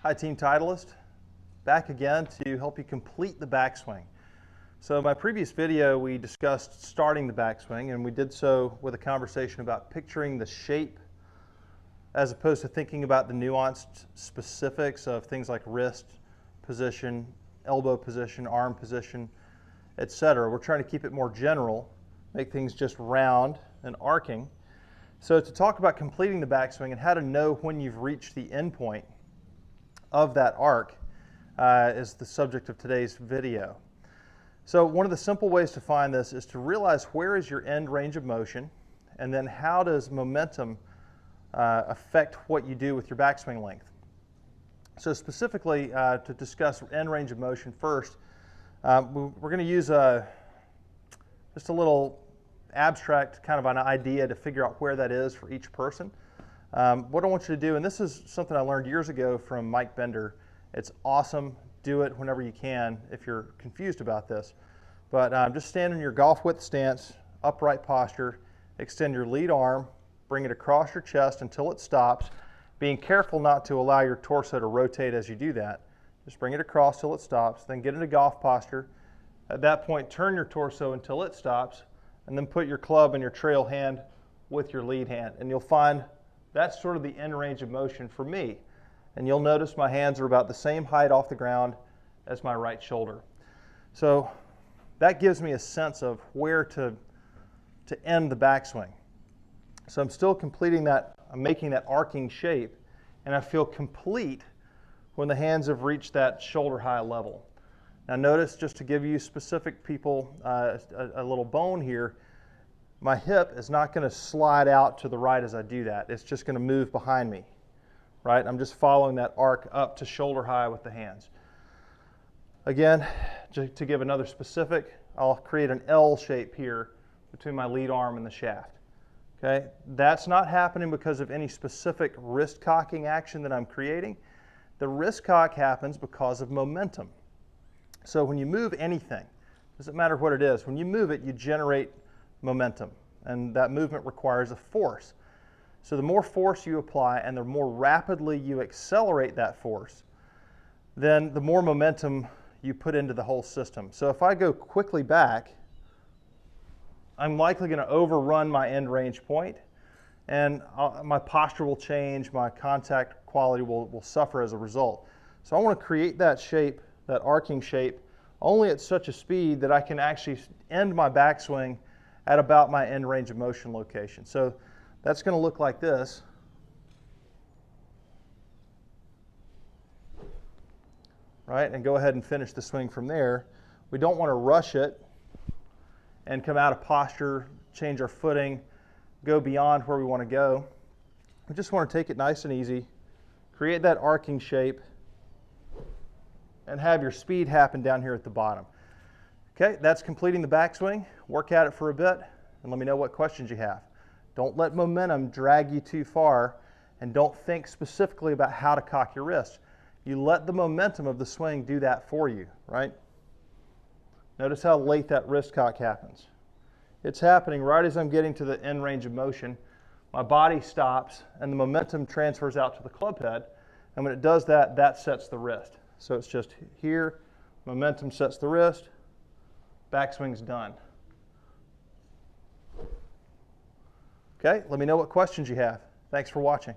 Hi Team Titleist, back again to help you complete the backswing. So in my previous video we discussed starting the backswing, and we did so with a conversation about picturing the shape as opposed to thinking about the nuanced specifics of things like wrist position, elbow position, arm position, etc. We're trying to keep it more general, make things just round and arcing. So to talk about completing the backswing and how to know when you've reached the end point of that arc is the subject of today's video. So one of the simple ways to find this is to realize where is your end range of motion, and then how does momentum affect what you do with your backswing length. So specifically to discuss end range of motion first, we're going to use just a little abstract kind of an idea to figure out where that is for each person. What I want you to do, and this is something I learned years ago from Mike Bender. It's awesome. Do it whenever you can if you're confused about this. But just stand in your golf width stance, upright posture, extend your lead arm, bring it across your chest until it stops, being careful not to allow your torso to rotate as you do that. Just bring it across till it stops, then get into golf posture. At that point, turn your torso until it stops, and then put your club in your trail hand with your lead hand. And you'll find that's sort of the end range of motion for me. And you'll notice my hands are about the same height off the ground as my right shoulder. So that gives me a sense of where to end the backswing. So I'm still completing that, I'm making that arcing shape, and I feel complete when the hands have reached that shoulder high level. Now notice, just to give you specific people a little bone here, my hip is not going to slide out to the right as I do that. It's just going to move behind me, right? I'm just following that arc up to shoulder high with the hands. Again, to give another specific, I'll create an L shape here between my lead arm and the shaft. Okay, that's not happening because of any specific wrist cocking action that I'm creating. The wrist cock happens because of momentum. So when you move anything, doesn't matter what it is, when you move it, you generate momentum, and that movement requires a force. So the more force you apply and the more rapidly you accelerate that force, then the more momentum you put into the whole system. So if I go quickly back, I'm likely going to overrun my end range point, and my posture will change, my contact quality will suffer as a result. So I want to create that shape, that arcing shape, only at such a speed that I can actually end my backswing at about my end range of motion location. So that's going to look like this. Right, and go ahead and finish the swing from there. We don't want to rush it and come out of posture, change our footing, go beyond where we want to go. We just want to take it nice and easy, create that arcing shape, and have your speed happen down here at the bottom. Okay, that's completing the backswing. Work at it for a bit and let me know what questions you have. Don't let momentum drag you too far, and don't think specifically about how to cock your wrist. You let the momentum of the swing do that for you, right? Notice how late that wrist cock happens. It's happening right as I'm getting to the end range of motion. My body stops and the momentum transfers out to the club head, and when it does that, that sets the wrist. So it's just here, momentum sets the wrist, backswing's done. Okay, let me know what questions you have. Thanks for watching.